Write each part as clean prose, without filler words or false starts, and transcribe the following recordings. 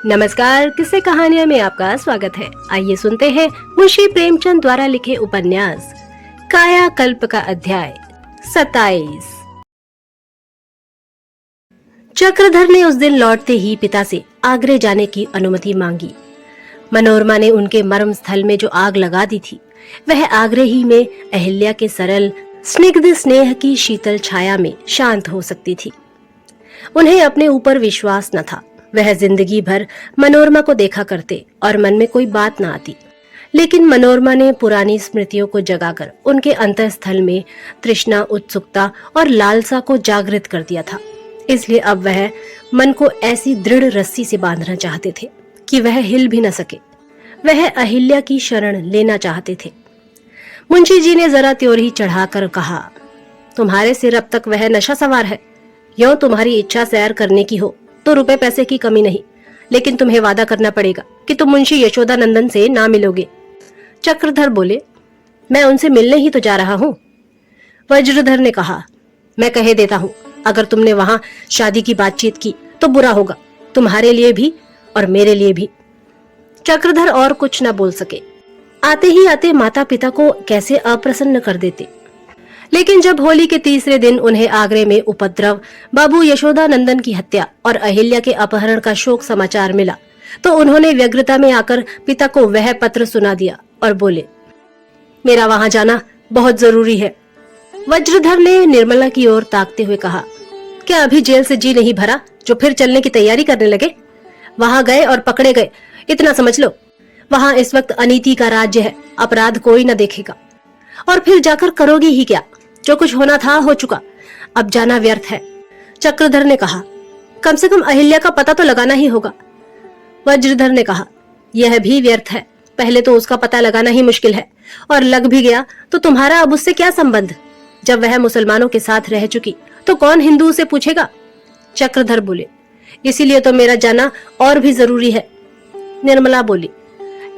नमस्कार, किस्से कहानियां में आपका स्वागत है। आइए सुनते हैं मुंशी प्रेमचंद द्वारा लिखे उपन्यास कायाकल्प का अध्याय 27। चक्रधर ने उस दिन लौटते ही पिता से आगरे जाने की अनुमति मांगी। मनोरमा ने उनके मर्म स्थल में जो आग लगा दी थी, वह आगरे ही में अहिल्या के सरल स्निग्ध स्नेह की शीतल छाया में शांत हो सकती थी। उन्हें अपने ऊपर विश्वास न था। वह जिंदगी भर मनोरमा को देखा करते और मन में कोई बात न आती, लेकिन मनोरमा ने पुरानी स्मृतियों को जगाकर उनके अंतःस्थल में तृष्णा, उत्सुकता और लालसा को जागृत कर दिया था। इसलिए अब वह मन को ऐसी दृढ़ रस्सी से बांधना चाहते थे कि वह हिल भी न सके। वह अहिल्या की शरण लेना चाहते थे। मुंशी जी ने जरा त्योरी चढ़ाकर कहा, तुम्हारे सिर अब तक वह नशा सवार है। यों तुम्हारी इच्छा सैर करने की हो तो रुपए पैसे की कमी नहीं, लेकिन तुम्हें वादा करना पड़ेगा कि तुम मुंशी यशोदानंदन से ना मिलोगे। चक्रधर बोले, मैं उनसे मिलने ही तो जा रहा हूँ। वज्रधर ने कहा, मैं कह देता हूँ, अगर तुमने वहां शादी की बातचीत की तो बुरा होगा, तुम्हारे लिए भी और मेरे लिए भी। चक्रधर और कुछ न बोल सके। आते ही आते माता पिता को कैसे अप्रसन्न कर देते। लेकिन जब होली के तीसरे दिन उन्हें आगरे में उपद्रव, बाबू यशोदानंदन की हत्या और अहिल्या के अपहरण का शोक समाचार मिला, तो उन्होंने व्यग्रता में आकर पिता को वह पत्र सुना दिया और बोले, मेरा वहां जाना बहुत जरूरी है। वज्रधर ने निर्मला की ओर ताकते हुए कहा, क्या अभी जेल से जी नहीं भरा जो फिर चलने की तैयारी करने लगे? वहां गए और पकड़े गए, इतना समझ लो। वहां इस वक्त अनीति का राज्य है, अपराध कोई न देखेगा। और फिर जाकर करोगी ही क्या? जो कुछ होना था हो चुका, अब जाना व्यर्थ है। चक्रधर ने कहा, कम से कम अहिल्या का पता तो लगाना ही होगा। वज्रधर ने कहा, यह भी व्यर्थ है। पहले तो उसका पता लगाना ही मुश्किल है, और लग भी गया तो तुम्हारा अब उससे क्या संबंध? जब वह मुसलमानों के साथ रह चुकी तो कौन हिंदू उसे पूछेगा? चक्रधर बोले, इसीलिए तो मेरा जाना और भी जरूरी है। निर्मला बोली,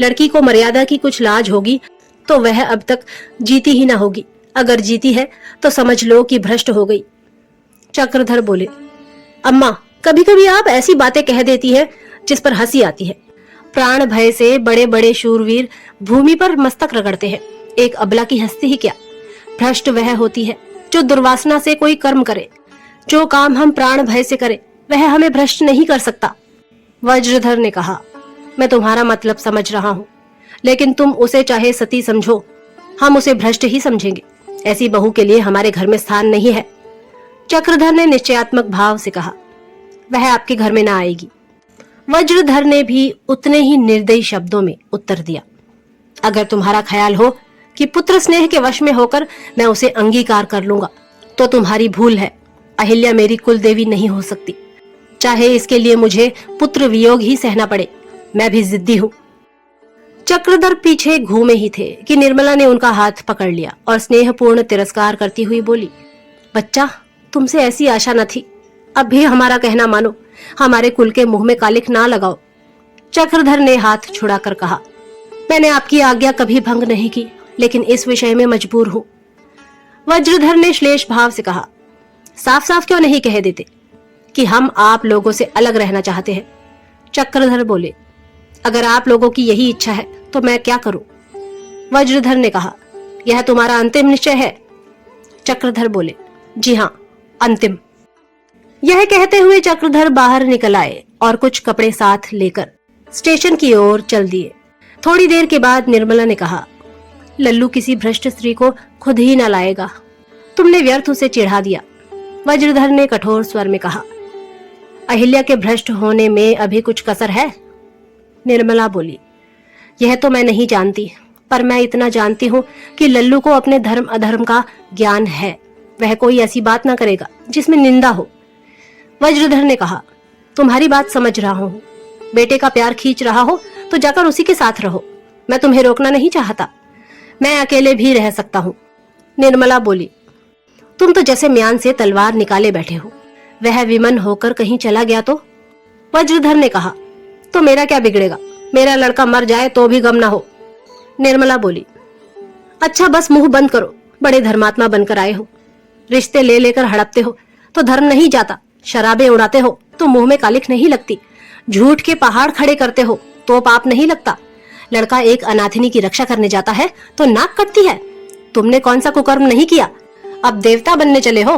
लड़की को मर्यादा की कुछ लाज होगी तो वह अब तक जीती ही ना होगी। अगर जीती है तो समझ लो कि भ्रष्ट हो गई। चक्रधर बोले, अम्मा, कभी कभी आप ऐसी बातें कह देती हैं जिस पर हंसी आती है। प्राण भय से बड़े बड़े शूरवीर भूमि पर मस्तक रगड़ते हैं, एक अबला की हस्ती ही क्या? भ्रष्ट वह होती है जो दुर्वासना से कोई कर्म करे। जो काम हम प्राण भय से करें वह हमें भ्रष्ट नहीं कर सकता। वज्रधर ने कहा, मैं तुम्हारा मतलब समझ रहा हूँ, लेकिन तुम उसे चाहे सती समझो, हम उसे भ्रष्ट ही समझेंगे। ऐसी बहू के लिए हमारे घर में स्थान नहीं है। चक्रधर ने निश्चयात्मक भाव से कहा, वह आपके घर में ना आएगी। वज्रधर ने भी उतने ही निर्दयी शब्दों में उत्तर दिया, अगर तुम्हारा ख्याल हो कि पुत्र स्नेह के वश में होकर मैं उसे अंगीकार कर लूंगा तो तुम्हारी भूल है। अहिल्या मेरी कुल देवी नहीं हो सकती, चाहे इसके लिए मुझे पुत्र वियोग ही सहना पड़े। मैं भी जिद्दी हूँ। चक्रधर पीछे घूमे ही थे कि निर्मला ने उनका हाथ पकड़ लिया और स्नेहपूर्ण तिरस्कार करती हुई बोली, बच्चा, तुमसे ऐसी आशा न थी। अब भी हमारा कहना मानो, हमारे कुल के मुंह में कालिख ना लगाओ। चक्रधर ने हाथ छुड़ाकर कहा, मैंने आपकी आज्ञा कभी भंग नहीं की, लेकिन इस विषय में मजबूर हूँ। वज्रधर ने श्लेष भाव से कहा, साफ साफ क्यों नहीं कह देते कि हम आप लोगों से अलग रहना चाहते हैं? चक्रधर बोले, अगर आप लोगों की यही इच्छा है तो मैं क्या करूं? वज्रधर ने कहा, यह तुम्हारा अंतिम निश्चय है? चक्रधर बोले, जी हाँ, अंतिम। यह कहते हुए चक्रधर बाहर निकल आए और कुछ कपड़े साथ लेकर स्टेशन की ओर चल दिए। थोड़ी देर के बाद निर्मला ने कहा, लल्लू किसी भ्रष्ट स्त्री को खुद ही न लाएगा, तुमने व्यर्थ उसे चिढ़ा दिया। वज्रधर ने कठोर स्वर में कहा, अहिल्या के भ्रष्ट होने में अभी कुछ कसर है? निर्मला बोली, यह तो मैं नहीं जानती, पर मैं इतना जानती हूँ कि लल्लू को अपने धर्म अधर्म का ज्ञान है। वह कोई ऐसी बात ना करेगा जिसमें निंदा हो। वज्रधर ने कहा, तुम्हारी बात समझ रहा हूँ। बेटे का प्यार खींच रहा हो तो जाकर उसी के साथ रहो, मैं तुम्हें रोकना नहीं चाहता। मैं अकेले भी रह सकता हूँ। निर्मला बोली, तुम तो जैसे म्यान से तलवार निकाले बैठे हो। वह विमन होकर कहीं चला गया तो? वज्रधर ने कहा, तो मेरा क्या बिगड़ेगा? मेरा लड़का मर जाए तो भी गम ना हो। निर्मला बोली, अच्छा बस मुंह बंद करो, बड़े धर्मात्मा बनकर आए हो। रिश्ते ले लेकर हड़पते हो तो धर्म नहीं जाता, शराबें उड़ाते हो तो मुंह में कालिख नहीं लगती। झूठ के पहाड़ खड़े करते हो तो पाप नहीं लगता। लड़का एक अनाथिनी की रक्षा करने जाता है तो नाक कटती है। तुमने कौन सा कुकर्म नहीं किया, अब देवता बनने चले हो।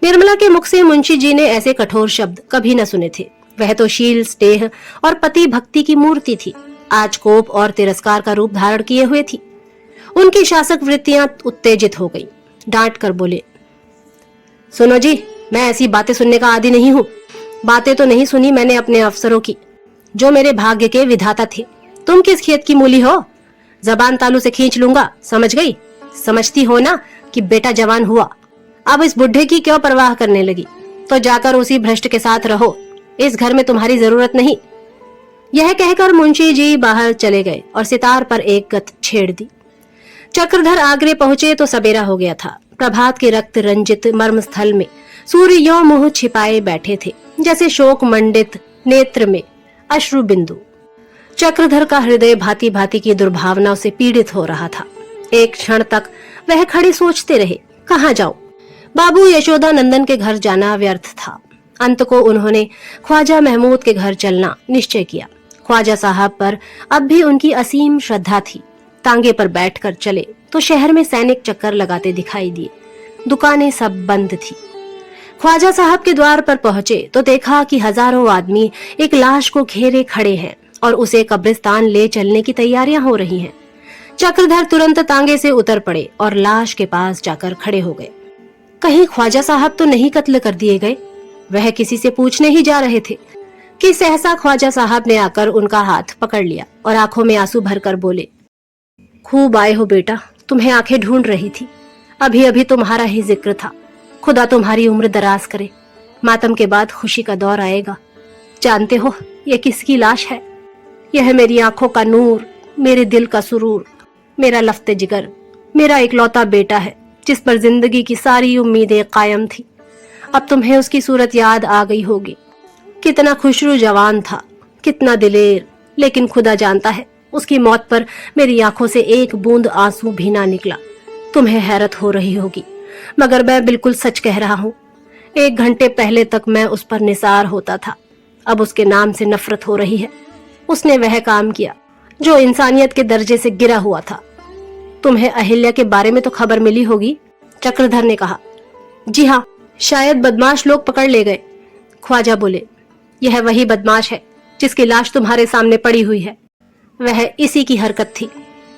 निर्मला के मुख से मुंशी जी ने ऐसे कठोर शब्द कभी न सुने थे। वह तो शील, स्नेह और पति भक्ति की मूर्ति थी, आज कोप और तिरस्कार का रूप धारण किए हुए थी। उनकी शासक वृत्तियां उत्तेजित हो गई। डांट कर बोले, सुनो जी, मैं ऐसी बातें सुनने का आदी नहीं हूँ। बातें तो नहीं सुनी मैंने अपने अफसरों की, जो मेरे भाग्य के विधाता थे। तुम किस खेत की मूली हो, जबान तालू से खींच लूंगा, समझ गई। समझती हो ना कि बेटा जवान हुआ, अब इस बुढ़े की क्यों परवाह करने लगी। तो जाकर उसी भ्रष्ट के साथ रहो, इस घर में तुम्हारी जरूरत नहीं। यह कहकर मुंशी जी बाहर चले गए और सितार पर एक गत छेड़ दी। चक्रधर आगरे पहुंचे तो सवेरा हो गया था। प्रभात के रक्त रंजित मर्म स्थल में सूर्य यों मुंह छिपाए बैठे थे जैसे शोक मंडित नेत्र में अश्रु बिंदु। चक्रधर का हृदय भांति भांति की दुर्भावनाओं से पीड़ित हो रहा था। एक क्षण तक वह खड़े सोचते रहे, कहाँ जाऊं। बाबू यशोदा नंदन के घर जाना व्यर्थ था। अंत को उन्होंने ख्वाजा महमूद के घर चलना निश्चय किया। ख्वाजा साहब पर अब भी उनकी असीम श्रद्धा थी। तांगे पर बैठकर चले तो शहर में सैनिक चक्कर लगाते दिखाई दिए। दुकानें सब बंद थी। ख्वाजा साहब के द्वार पर पहुंचे तो देखा कि हजारों आदमी एक लाश को घेरे खड़े हैं और उसे कब्रिस्तान ले चलने की तैयारियां हो रही हैं। चक्रधर तुरंत तांगे से उतर पड़े और लाश के पास जाकर खड़े हो गए। कहीं ख्वाजा साहब तो नहीं कत्ल कर दिए गए। वह किसी से पूछने ही जा रहे थे कि सहसा ख्वाजा साहब ने आकर उनका हाथ पकड़ लिया और आंखों में आंसू भरकर बोले, खूब आए हो बेटा, तुम्हें आंखें ढूंढ रही थी। अभी अभी तुम्हारा ही जिक्र था। खुदा तुम्हारी उम्र दराज करे। मातम के बाद खुशी का दौर आएगा। जानते हो ये किसकी लाश है? यह मेरी आंखों का नूर, मेरे दिल का सुरूर, मेरा लफ्ते जिगर, मेरा इकलौता बेटा है जिस पर जिंदगी की सारी उम्मीदें कायम थी। अब तुम्हें उसकी सूरत याद आ गई होगी। कितना खुशरू जवान था, कितना दिलेर, लेकिन खुदा जानता है उसकी मौत पर मेरी आंखों से एक बूंद आंसू भी ना निकला। तुम्हें हैरत हो रही होगी, मगर मैं बिल्कुल सच कह रहा हूँ। 1 घंटे पहले तक मैं उस पर निसार होता था, अब उसके नाम से नफरत हो रही है। उसने वह काम किया जो इंसानियत के दर्जे से गिरा हुआ था। तुम्हें अहिल्या के बारे में तो खबर मिली होगी? चक्रधर ने कहा। जी हाँ, शायद बदमाश लोग पकड़ ले गए। ख्वाजा बोले, यह वही बदमाश है जिसकी लाश तुम्हारे सामने पड़ी हुई है। वह इसी की हरकत थी।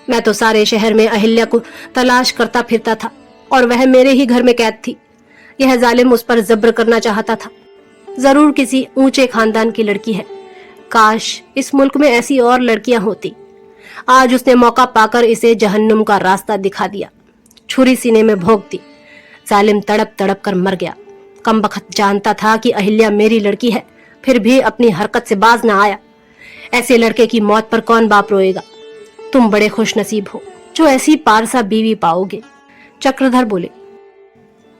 मैं तो सारे शहर में अहिल्या को तलाश करता फिरता था और वह मेरे ही घर में कैद थी। यह जालिम उस पर जब्र करना चाहता था। जरूर किसी ऊंचे खानदान की लड़की है। काश इस मुल्क में ऐसी और लड़कियां होती। आज उसने मौका पाकर इसे जहन्नुम का रास्ता दिखा दिया। छुरी सीने में भोंक दी। जालिम तड़प तड़प कर मर गया। कमबख्त जानता था कि अहिल्या मेरी लड़की है, फिर भी अपनी हरकत से बाज न आया। ऐसे लड़के की मौत पर कौन बाप रोएगा। तुम बड़े खुश नसीब हो जो ऐसी पारसा बीवी पाओगे। चक्रधर बोले,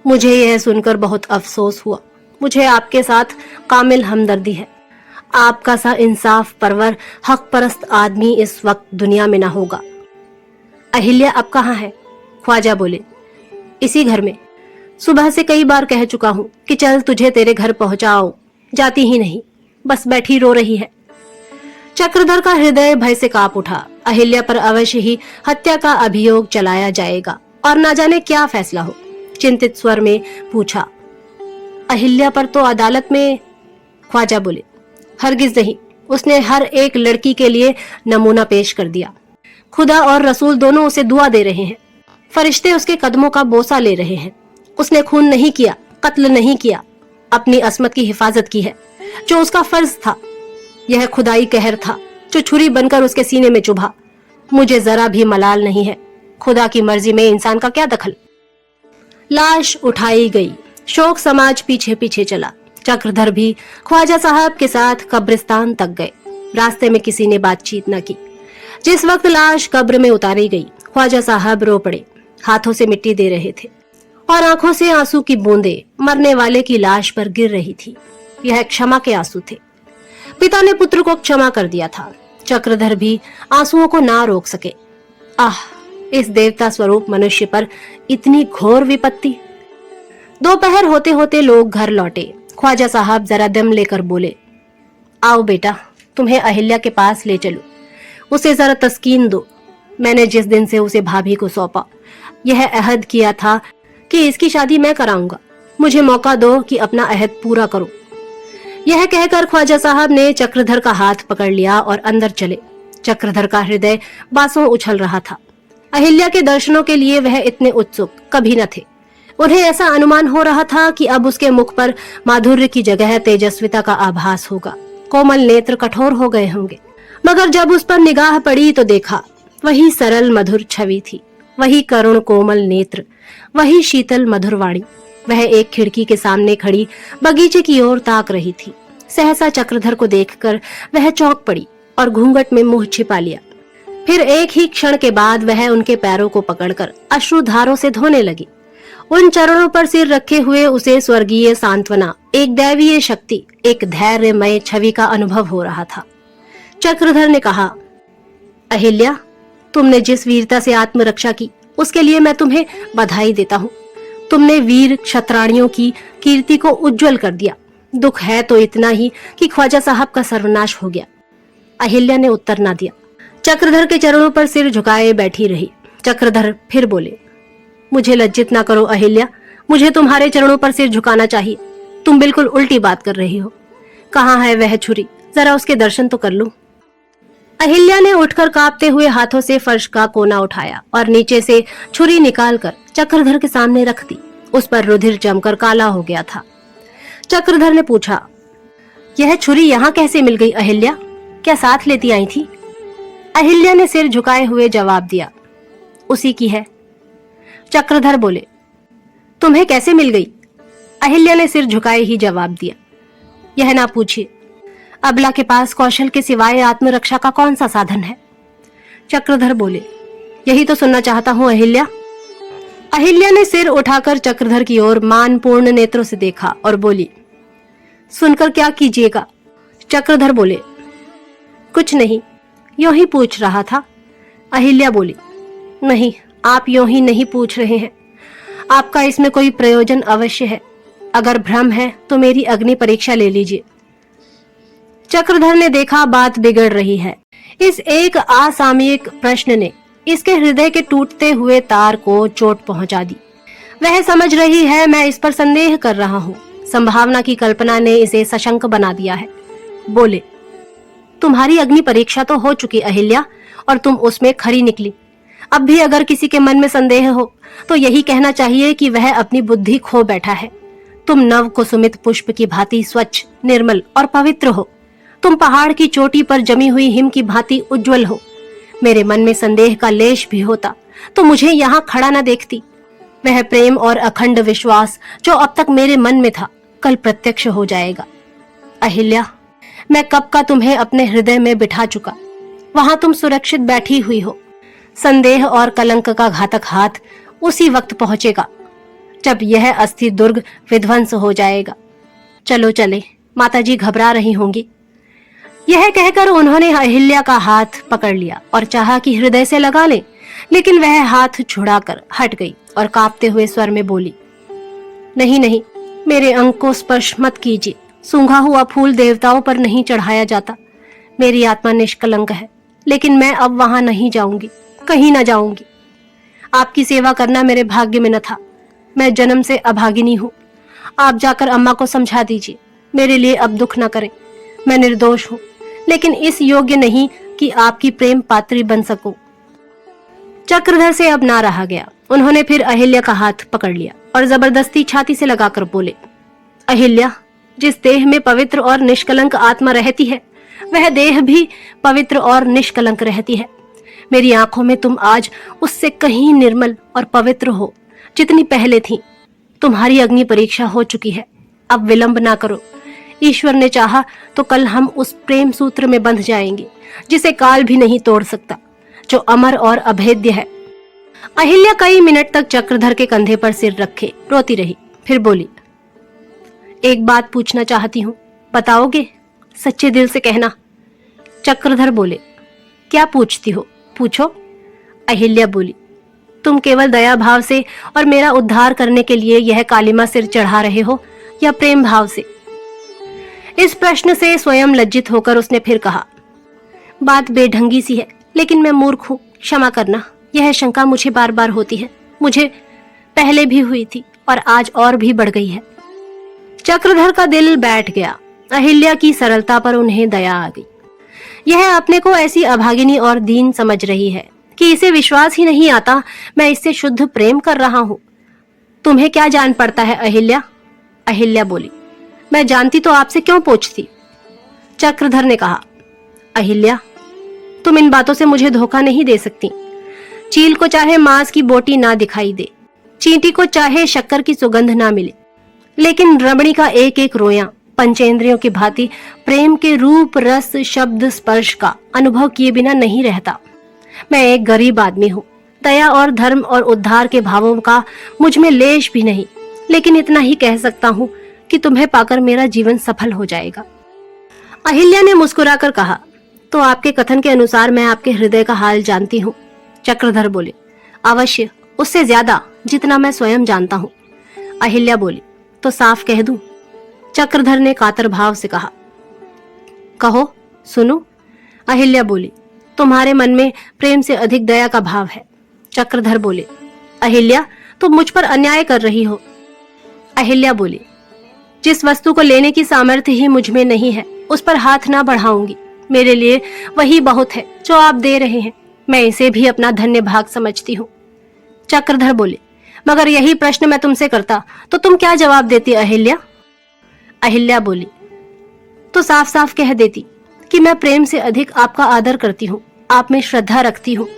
मुझे यह सुनकर बहुत अफसोस हुआ। मुझे आपके साथ कामिल हमदर्दी है। आपका सा इंसाफ परवर हक परस्त आदमी इस वक्त दुनिया में ना होगा। अहिल्या अब कहाँ है? ख्वाजा बोले, इसी घर में। सुबह से कई बार कह चुका हूँ कि चल तुझे तेरे घर पहुंचाओ, जाती ही नहीं, बस बैठी रो रही है। चक्रधर का हृदय भय से कांप उठा। अहिल्या पर अवश्य ही हत्या का अभियोग चलाया जाएगा और न जाने क्या फैसला हो। चिंतित स्वर में पूछा, अहिल्या पर तो अदालत में। ख्वाजा बोले, हरगिज नहीं, उसने हर एक लड़की के लिए नमूना पेश कर दिया। खुदा और रसूल दोनों उसे दुआ दे रहे हैं। फरिश्ते उसके कदमों का बोसा ले रहे हैं। उसने खून नहीं किया, कत्ल नहीं किया, अपनी अस्मत की हिफाजत की है जो उसका फर्ज था। यह खुदाई कहर था जो छुरी बनकर उसके सीने में चुभा। मुझे जरा भी मलाल नहीं है। खुदा की मर्जी में इंसान का क्या दखल। लाश उठाई गई। शोक समाज पीछे पीछे चला। चक्रधर भी ख्वाजा साहब के साथ कब्रिस्तान तक गए। रास्ते में किसी ने बातचीत न की। जिस वक्त लाश कब्र में उतारी गई, ख्वाजा साहब रो पड़े। हाथों से मिट्टी दे रहे थे और आंखों से आंसू की बूंदें मरने वाले की लाश पर गिर रही थी। यह क्षमा के आंसू थे। पिता ने पुत्र को क्षमा कर दिया था। चक्रधर भी आंसुओं को ना रोक सके। आह, इस देवता स्वरूप मनुष्य पर इतनी घोर विपत्ति। दोपहर होते होते लोग घर लौटे। ख्वाजा साहब जरा दम लेकर बोले, आओ बेटा, तुम्हें अहिल्या के पास ले चलो, उसे जरा तस्कीन दो। मैंने जिस दिन से उसे भाभी को सौंपा, यह अहद किया था कि इसकी शादी मैं कराऊंगा। मुझे मौका दो कि अपना अहद पूरा करूं। यह कहकर ख्वाजा साहब ने चक्रधर का हाथ पकड़ लिया और अंदर चले। चक्रधर का हृदय बासों उछल रहा था। अहिल्या के दर्शनों के लिए वह इतने उत्सुक कभी न थे। उन्हें ऐसा अनुमान हो रहा था कि अब उसके मुख पर माधुर्य की जगह तेजस्विता का आभास होगा, कोमल नेत्र कठोर हो गए होंगे। मगर जब उस पर निगाह पड़ी तो देखा वही सरल मधुर छवि थी, वही करुण कोमल नेत्र, वही शीतल मधुर वाणी। वह एक खिड़की के सामने खड़ी बगीचे की ओर ताक रही थी। सहसा चक्रधर को देखकर वह चौंक पड़ी और घूंघट में मुंह छिपा लिया। फिर एक ही क्षण के बाद वह उनके पैरों को पकड़कर अश्रुधारों से धोने लगी। उन चरणों पर सिर रखे हुए उसे स्वर्गीय सांत्वना, एक दैवीय शक्ति, एक धैर्यमय छवि का अनुभव हो रहा था। चक्रधर ने कहा, अहिल्या, तुमने जिस वीरता से आत्मरक्षा की उसके लिए मैं तुम्हें बधाई देता हूँ। तुमने वीर क्षत्राणियों की कीर्ति को उज्जवल कर दिया। दुख है तो इतना ही कि ख्वाजा साहब का सर्वनाश हो गया। अहिल्या ने उत्तर ना दिया, चक्रधर के चरणों पर सिर झुकाए बैठी रही। चक्रधर फिर बोले, मुझे लज्जित ना करो अहिल्या, मुझे तुम्हारे चरणों पर सिर झुकाना चाहिए। तुम बिल्कुल उल्टी बात कर रही हो। कहाँ है वह छुरी, जरा उसके दर्शन तो कर लूं। अहिल्या ने उठकर कांपते हुए हाथों से फर्श का कोना उठाया और नीचे से छुरी निकालकर चक्रधर के सामने रख दी। उस पर रुधिर जमकर काला हो गया था। चक्रधर ने पूछा, यह छुरी यहाँ कैसे मिल गई अहिल्या? क्या साथ लेती आई थी? अहिल्या ने सिर झुकाए हुए जवाब दिया, उसी की है। चक्रधर बोले, तुम्हें कैसे मिल गई? अहिल्या ने सिर झुकाए ही जवाब दिया, यह ना पूछिए, अबला के पास कौशल के सिवाय आत्मरक्षा का कौन सा साधन है? चक्रधर बोले, यही तो सुनना चाहता हूँ अहिल्या। अहिल्या ने सिर उठाकर चक्रधर की ओर मानपूर्ण नेत्रों से देखा और बोली, सुनकर क्या कीजिएगा? चक्रधर बोले, कुछ नहीं, यूं ही पूछ रहा था। अहिल्या बोली, नहीं, आप यूं ही नहीं पूछ रहे हैं, आपका इसमें कोई प्रयोजन अवश्य है। अगर भ्रम है तो मेरी अग्नि परीक्षा ले लीजिए। चक्रधर ने देखा बात बिगड़ रही है। इस एक असामयिक प्रश्न ने इसके हृदय के टूटते हुए तार को चोट पहुंचा दी। वह समझ रही है मैं इस पर संदेह कर रहा हूँ। संभावना की कल्पना ने इसे सशंक बना दिया है। बोले, तुम्हारी अग्नि परीक्षा तो हो चुकी अहिल्या, और तुम उसमें खरी निकली। अब भी अगर किसी के मन में संदेह हो तो यही कहना चाहिए कि वह अपनी बुद्धि खो बैठा है। तुम नव कुसुमित पुष्प की भांति स्वच्छ, निर्मल और पवित्र हो। तुम पहाड़ की चोटी पर जमी हुई हिम की भांति उज्जवल हो। मेरे मन में संदेह का लेश भी होता तो मुझे यहाँ खड़ा न देखती। वह प्रेम और अखंड विश्वास जो अब तक मेरे मन में था, कल प्रत्यक्ष हो जाएगा। अहिल्या, मैं कब का तुम्हें अपने हृदय में बिठा चुका। वहां तुम सुरक्षित बैठी हुई हो। संदेह और कलंक का घातक हाथ उसी वक्त पहुंचेगा जब यह अस्थिर दुर्ग विध्वंस हो जाएगा। चलो चले, माताजी घबरा रही होंगी। यह कहकर उन्होंने अहिल्या का हाथ पकड़ लिया और चाहा कि हृदय से लगा ले, लेकिन वह हाथ छुड़ाकर हट गई और कांपते हुए स्वर में बोली, नहीं नहीं, मेरे अंग को स्पर्श मत कीजिए। सूंघा हुआ फूल देवताओं पर नहीं चढ़ाया जाता। मेरी आत्मा निष्कलंक है, लेकिन मैं अब वहां नहीं जाऊंगी, कहीं ना जाऊंगी। आपकी सेवा करना मेरे भाग्य में न था। मैं जन्म से अभागिनी हूँ। आप जाकर अम्मा को समझा दीजिए, मेरे लिए अब दुख न करें। मैं निर्दोष हूँ, लेकिन इस योग्य नहीं कि आपकी प्रेम पात्री बन सकूं। चक्रधर से अब ना रहा गया। उन्होंने फिर अहिल्या का हाथ पकड़ लिया और जबरदस्ती छाती से लगाकर बोले, अहिल्या, जिस देह में पवित्र और निष्कलंक आत्मा रहती है, वह देह भी पवित्र और निष्कलंक रहती है। मेरी आंखों में तुम आज उससे कहीं निर्मल और पवित्र हो जितनी पहले थी। तुम्हारी अग्नि परीक्षा हो चुकी है, अब विलंब ना करो। ईश्वर ने चाहा तो कल हम उस प्रेम सूत्र में बंध जाएंगे जिसे काल भी नहीं तोड़ सकता, जो अमर और अभेद्य है। अहिल्या कई मिनट तक चक्रधर के कंधे पर सिर रखे रोती रही। फिर बोली, एक बात पूछना चाहती हूँ, बताओगे? सच्चे दिल से कहना। चक्रधर बोले, क्या पूछती हो, पूछो। अहिल्या बोली, तुम केवल दया भाव से और मेरा उद्धार करने के लिए यह कालिमा सिर चढ़ा रहे हो या प्रेम भाव से? इस प्रश्न से स्वयं लज्जित होकर उसने फिर कहा, बात बेढंगी सी है, लेकिन मैं मूर्ख हूँ, क्षमा करना। यह शंका मुझे बार बार होती है, मुझे पहले भी हुई थी और आज और भी बढ़ गई है। चक्रधर का दिल बैठ गया। अहिल्या की सरलता पर उन्हें दया आ गई। यह अपने को ऐसी अभागिनी और दीन समझ रही है कि इसे विश्वास ही नहीं आता मैं इससे शुद्ध प्रेम कर रहा हूँ। तुम्हें क्या जान पड़ता है अहिल्या? अहिल्या बोली, मैं जानती तो आपसे क्यों पूछती? चक्रधर ने कहा, अहिल्या, तुम इन बातों से मुझे धोखा नहीं दे सकती। चील को चाहे मांस की बोटी ना दिखाई दे, चींटी को चाहे शक्कर की सुगंध ना मिले, लेकिन रमणी का एक एक रोया पंचेंद्रियों की भांति प्रेम के रूप, रस, शब्द, स्पर्श का अनुभव किए बिना नहीं रहता। मैं एक गरीब आदमी हूँ, दया और धर्म और उद्धार के भावों का मुझ में लेश भी नहीं, लेकिन इतना ही कह सकता हूँ कि तुम्हें पाकर मेरा जीवन सफल हो जाएगा। अहिल्या ने मुस्कुराकर कहा, तो आपके कथन के अनुसार मैं आपके हृदय का हाल जानती हूँ। चक्रधर बोले, अवश्य, उससे ज्यादा जितना मैं स्वयं जानता हूँ। अहिल्या बोली, तो साफ कह दूं? चक्रधर ने कातर भाव से कहा, कहो, सुनो। अहिल्या बोली, तुम्हारे मन में प्रेम से अधिक दया का भाव है। चक्रधर बोले, अहिल्या, तुम मुझ पर अन्याय कर रही हो। अहिल्या बोली, जिस वस्तु को लेने की सामर्थ्य ही मुझ में नहीं है, उस पर हाथ ना बढ़ाऊंगी। मेरे लिए वही बहुत है जो आप दे रहे हैं। मैं इसे भी अपना धन्य भाग समझती हूँ। चक्रधर बोले, मगर यही प्रश्न मैं तुमसे करता तो तुम क्या जवाब देती अहिल्या? अहिल्या बोली, तो साफ साफ कह देती कि मैं प्रेम से अधिक आपका आदर करती हूँ, आप में श्रद्धा रखती हूँ।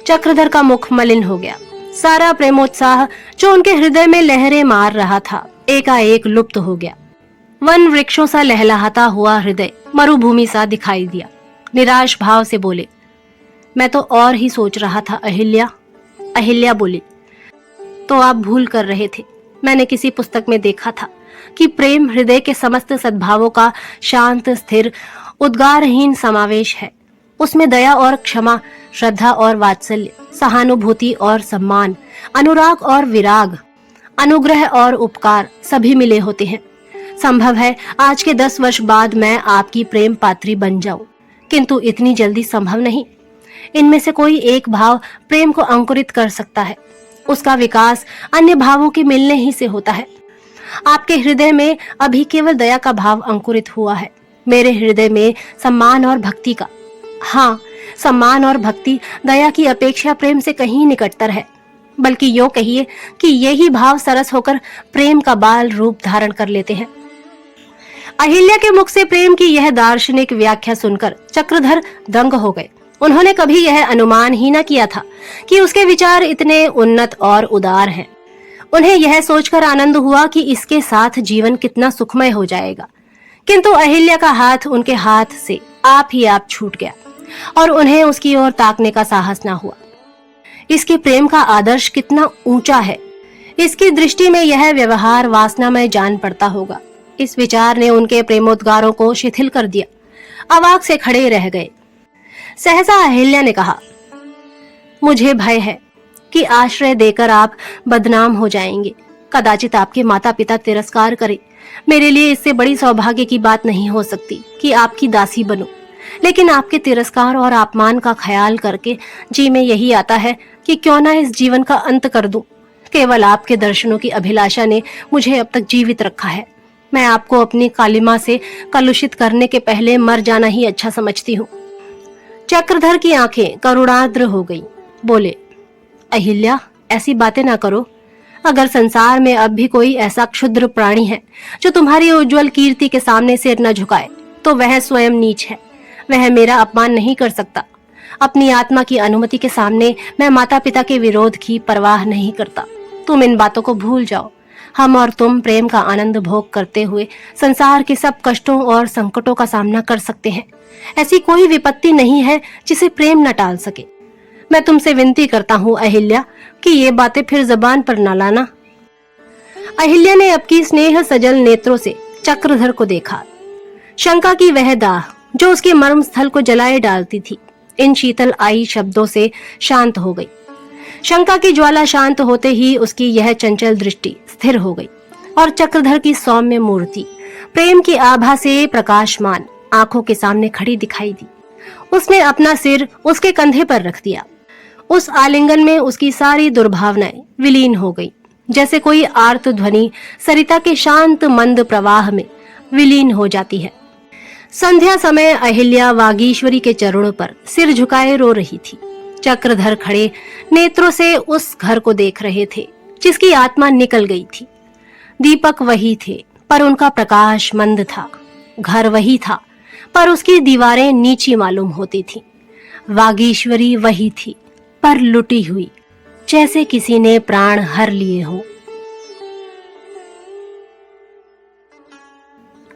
चक्रधर का मुख मलिन हो गया। सारा प्रेमोत्साह जो उनके हृदय में लहरें मार रहा था, एकाएक लुप्त हो गया। वन वृक्षों सा लहलहाता हुआ हृदय मरुभूमि सा दिखाई दिया। निराश भाव से बोले, मैं तो और ही सोच रहा था अहिल्या। अहिल्या बोली, तो आप भूल कर रहे थे। मैंने किसी पुस्तक में देखा था कि प्रेम हृदय के समस्त सद्भावों का शांत, स्थिर, उद्गारहीन समावेश है। उसमें दया और क्षमा, श्रद्धा और वात्सल्य, सहानुभूति और सम्मान, अनुराग और विराग, अनुग्रह और उपकार सभी मिले होते हैं। संभव है आज के 10 वर्ष बाद मैं आपकी प्रेम पात्री बन जाऊं, किंतु इतनी जल्दी संभव नहीं। इनमें से कोई एक भाव प्रेम को अंकुरित कर सकता है। उसका विकास अन्य भावों के मिलने ही से होता है। आपके हृदय में अभी केवल दया का भाव अंकुरित हुआ है, मेरे हृदय में सम्मान और भक्ति का। हाँ, सम्मान और भक्ति दया की अपेक्षा प्रेम से कहीं निकटतर है। बल्कि यूं कहिए कि यही भाव सरस होकर प्रेम का बाल रूप धारण कर लेते हैं। अहिल्या के मुख से प्रेम की यह दार्शनिक व्याख्या सुनकर चक्रधर दंग हो गए। उन्होंने कभी यह अनुमान ही न किया था कि उसके विचार इतने उन्नत और उदार हैं। उन्हें यह सोचकर आनंद हुआ कि इसके साथ जीवन कितना सुखमय हो जाएगा, किंतु अहिल्या का हाथ उनके हाथ से आप ही आप छूट गया और उन्हें उसकी ओर ताकने का साहस न हुआ। इसके प्रेम का आदर्श कितना ऊंचा है, इसकी दृष्टि में यह व्यवहार वासनामय जान पड़ता होगा। इस विचार ने उनके प्रेमोद्गारों को शिथिल कर दिया। अवाक से खड़े रह गए। सहसा अहिल्या ने कहा, मुझे भय है कि आश्रय देकर आप बदनाम हो जाएंगे। कदाचित आपके माता पिता तिरस्कार करें। मेरे लिए इससे बड़ी सौभाग्य की बात नहीं हो सकती कि आपकी दासी बनूं। लेकिन आपके तिरस्कार और अपमान का ख्याल करके जी में यही आता है कि क्यों ना इस जीवन का अंत कर दूं। केवल आपके दर्शनों की अभिलाषा ने मुझे अब तक जीवित रखा है। मैं आपको अपनी कालिमा से कलुषित करने के पहले मर जाना ही अच्छा समझती हूँ। चक्रधर की आंखें करुणाद्र हो गईं। बोले, अहिल्या, ऐसी बातें ना करो। अगर संसार में अब भी कोई ऐसा क्षुद्र प्राणी है जो तुम्हारी उज्जवल कीर्ति के सामने सिर न झुकाए, तो वह स्वयं नीच है। वह मेरा अपमान नहीं कर सकता। अपनी आत्मा की अनुमति के सामने मैं माता पिता के विरोध की परवाह नहीं करता। तुम इन बातों को भूल जाओ। हम और तुम प्रेम का आनंद भोग करते हुए संसार के सब कष्टों और संकटों का सामना कर सकते हैं। ऐसी कोई विपत्ति नहीं है जिसे प्रेम न टाल सके। मैं तुमसे विनती करता हूँ अहिल्या कि ये बातें फिर जबान पर न लाना। अहिल्या ने अपनी स्नेह सजल नेत्रों से चक्रधर को देखा। शंका की वह दाह जो उसके मर्म स्थल को जलाए डालती थी, इन शीतल आई शब्दों से शांत हो गई। शंका की ज्वाला शांत होते ही उसकी यह चंचल दृष्टि स्थिर हो गई और चक्रधर की सौम्य मूर्ति प्रेम की आभा से प्रकाशमान आंखों के सामने खड़ी दिखाई दी। उसने अपना सिर उसके कंधे पर रख दिया। उस आलिंगन में उसकी सारी दुर्भावनाएं विलीन हो गई, जैसे कोई आर्त ध्वनि सरिता के शांत मंद प्रवाह में विलीन हो जाती है। संध्या समय अहिल्या वागीश्वरी के चरणों पर सिर झुकाए रो रही थी। चक्रधर खड़े नेत्रों से उस घर को देख रहे थे जिसकी आत्मा निकल गई थी। दीपक वही थे पर उनका प्रकाश मंद था। घर वही था पर उसकी दीवारें नीची मालूम होती थीं। वागीश्वरी वही थी पर लुटी हुई, जैसे किसी ने प्राण हर लिए हो।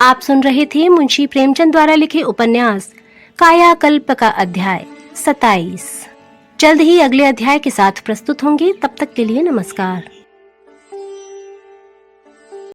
आप सुन रहे थे मुंशी प्रेमचंद द्वारा लिखे उपन्यास कायाकल्प का अध्याय 27। जल्द ही अगले अध्याय के साथ प्रस्तुत होंगे। तब तक के लिए नमस्कार।